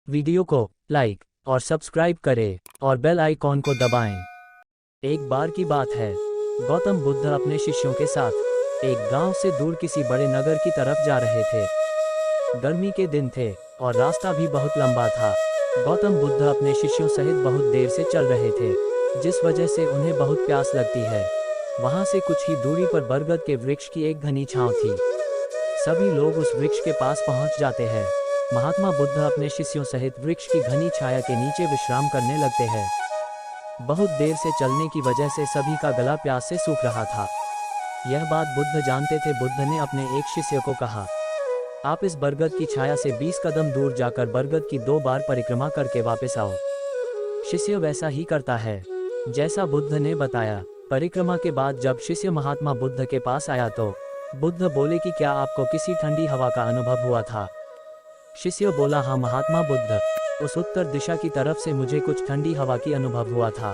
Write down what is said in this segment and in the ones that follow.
Video को like और subscribe करें और बेल आइकॉन को दबाएं। एक बार की बात है, गौतम बुद्ध अपने शिष्यों के साथ एक गांव से दूर किसी बड़े नगर की तरफ जा रहे थे। गर्मी के दिन थे और रास्ता भी बहुत लंबा था। गौतम बुद्ध अपने शिष्यों सहित बहुत देर से चल रहे थे, जिस वजह से उन्हें बहुत प्यास लगती है। वहां से कुछ ही दूरी पर बरगद के वृक्ष की एक घनी छांव थी। सभी लोग उस वृक्ष के पास पहुंच जाते हैं। महात्मा बुद्ध अपने शिष्यों सहित वृक्ष की घनी छाया के नीचे विश्राम करने लगते हैं। बहुत देर से चलने की वजह से सभी का गला प्यास से सूख रहा था। यह बात बुद्ध जानते थे। बुद्ध ने अपने एक शिष्य को कहा, आप इस बरगद की छाया से 20 कदम दूर जाकर बरगद की 2 बार परिक्रमा करके वापस आओ। शिष्य वैसा ही करता है जैसा बुद्ध ने बताया। परिक्रमा के बाद जब शिष्य महात्मा बुद्ध के पास आया तो बुद्ध बोले कि क्या आपको किसी ठंडी हवा का अनुभव हुआ था? शिष्य बोला, हाँ महात्मा बुद्ध, उस उत्तर दिशा की तरफ से मुझे कुछ ठंडी हवा की अनुभव हुआ था।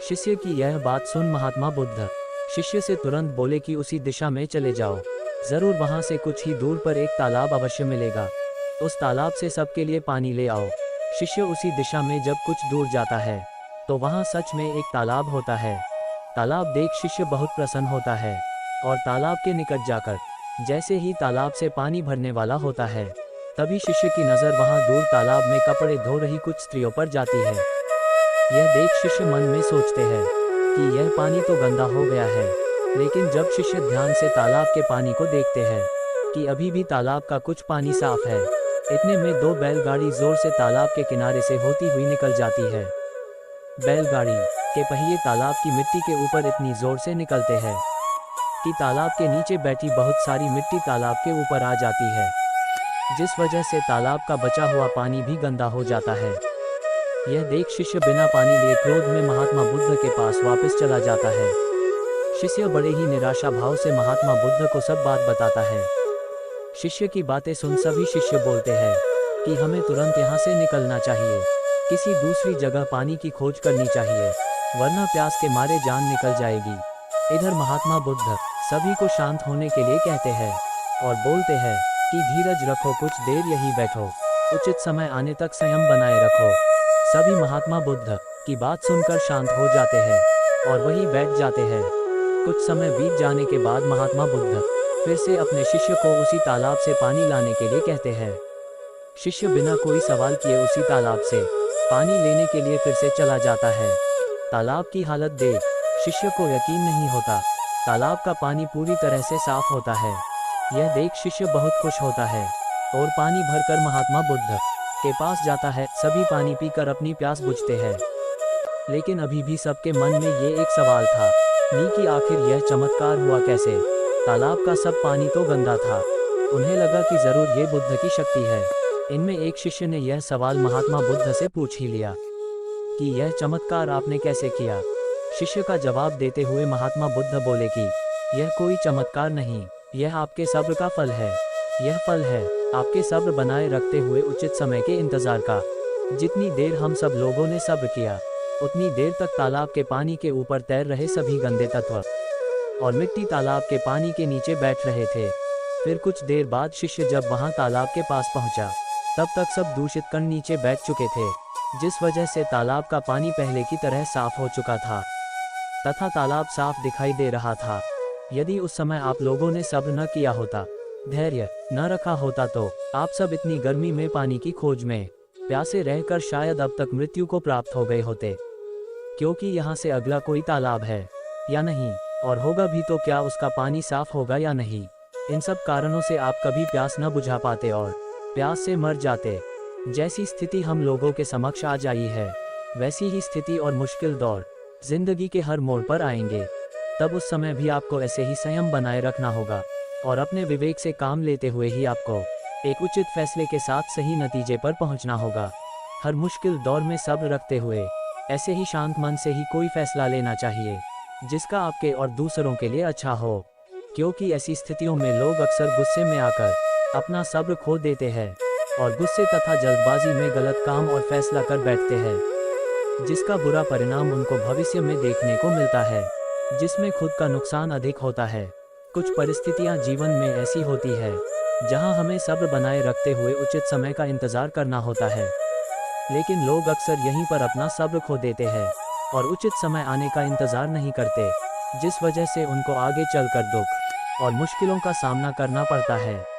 शिष्य की यह बात सुन महात्मा बुद्ध शिष्य से तुरंत बोले कि उसी दिशा में चले जाओ, जरूर वहां से कुछ ही दूर पर एक तालाब अवश्य मिलेगा। उस तालाब से सबके लिए पानी ले आओ। शिष्य उसी दिशा में जब कुछ दूर जाता है तो वहां सच में एक तालाब होता है। तालाब देख शिष्य बहुत प्रसन्न होता है और तालाब के निकट जाकर जैसे ही तालाब से पानी भरने वाला होता है, तभी शिष्य की नज़र वहां दूर तालाब में कपड़े धो रही कुछ स्त्रियों पर जाती है। यह देख शिष्य मन में सोचते हैं कि यह पानी तो गंदा हो गया है, लेकिन जब शिष्य ध्यान से तालाब के पानी को देखते हैं कि अभी भी तालाब का कुछ पानी साफ है, इतने में 2 बैलगाड़ी जोर से तालाब के किनारे से होती हुई निकल जाती है। बैलगाड़ी के पहिए तालाब की मिट्टी के ऊपर इतनी जोर से निकलते हैं कि तालाब के नीचे बैठी बहुत सारी मिट्टी तालाब के ऊपर आ जाती है, जिस वजह से तालाब का बचा हुआ पानी भी गंदा हो जाता है। यह देख शिष्य बिना पानी लिए क्रोध में महात्मा बुद्ध के पास वापस चला जाता है। शिष्य बड़े ही निराशा भाव से महात्मा बुद्ध को सब बात बताता है। शिष्य की बातें सुन सभी शिष्य बोलते हैं कि हमें तुरंत यहाँ से निकलना चाहिए, किसी दूसरी जगह पानी की खोज करनी चाहिए, वरना प्यास के मारे जान निकल जाएगी। इधर महात्मा बुद्ध सभी को शांत होने के लिए कहते हैं और बोलते हैं कि धीरज रखो, कुछ देर यहीं बैठो, उचित समय आने तक संयम बनाए रखो। सभी महात्मा बुद्ध की बात सुनकर शांत हो जाते हैं और वहीं बैठ जाते हैं। कुछ समय बीत जाने के बाद महात्मा बुद्ध फिर से अपने शिष्य को उसी तालाब से पानी लाने के लिए कहते हैं। शिष्य बिना कोई सवाल किए उसी तालाब से पानी लेने के लिए फिर से चला जाता है। तालाब की हालत देख शिष्य को यकीन नहीं होता। तालाब का पानी पूरी तरह से साफ होता है। यह देख शिष्य बहुत खुश होता है और पानी भरकर महात्मा बुद्ध के पास जाता है। सभी पानी पीकर अपनी प्यास बुझते हैं, लेकिन अभी भी सबके मन में ये एक सवाल था कि आखिर यह चमत्कार हुआ कैसे? तालाब का सब पानी तो गंदा था। उन्हें लगा कि जरूर ये बुद्ध की शक्ति है। इनमें एक शिष्य ने यह सवाल महात्मा बुद्ध से पूछ ही लिया कि यह चमत्कार आपने कैसे किया? शिष्य का जवाब देते हुए महात्मा बुद्ध बोले कि यह कोई चमत्कार नहीं, यह आपके सब्र का फल है। यह फल है आपके सब्र बनाए रखते हुए उचित समय के इंतजार का। जितनी देर हम सब लोगों ने सब्र किया, उतनी देर तक तालाब के पानी के ऊपर तैर रहे सभी गंदे तत्व और मिट्टी तालाब के पानी के नीचे बैठ रहे थे। फिर कुछ देर बाद शिष्य जब वहां तालाब के पास पहुंचा, तब तक सब दूषित कण नीचे बैठ चुके थे, जिस वजह से तालाब का पानी पहले की तरह साफ हो चुका था तथा तालाब साफ दिखाई दे रहा था। यदि उस समय आप लोगों ने सब्र न किया होता, धैर्य न रखा होता, तो आप सब इतनी गर्मी में पानी की खोज में प्यासे रहकर शायद अब तक मृत्यु को प्राप्त हो गए होते। क्योंकि यहाँ से अगला कोई तालाब है या नहीं, और होगा भी तो क्या उसका पानी साफ होगा या नहीं। इन सब कारणों से आप कभी प्यास न बुझा पाते और प्यास से मर जाते। जैसी स्थिति हम लोगों के समक्ष आ जाई है, वैसी ही स्थिति और मुश्किल दौर जिंदगी के हर मोड़ पर आएंगे। तब उस समय भी आपको ऐसे ही संयम बनाए रखना होगा और अपने विवेक से काम लेते हुए ही आपको एक उचित फैसले के साथ सही नतीजे पर पहुंचना होगा। हर मुश्किल दौर में सब्र रखते हुए ऐसे ही शांत मन से ही कोई फैसला लेना चाहिए जिसका आपके और दूसरों के लिए अच्छा हो। क्योंकि ऐसी स्थितियों में लोग अक्सर गुस्से में आकर अपना सब्र खो देते हैं और गुस्से तथा जल्दबाजी में गलत काम और फैसला कर बैठते हैं, जिसका बुरा परिणाम उनको भविष्य में देखने को मिलता है, जिसमें खुद का नुकसान अधिक होता है। कुछ परिस्थितियां जीवन में ऐसी होती है जहां हमें सब्र बनाए रखते हुए उचित समय का इंतजार करना होता है। लेकिन लोग अक्सर यहीं पर अपना सब्र खो देते हैं और उचित समय आने का इंतजार नहीं करते, जिस वजह से उनको आगे चलकर दुख और मुश्किलों का सामना करना पड़ता है।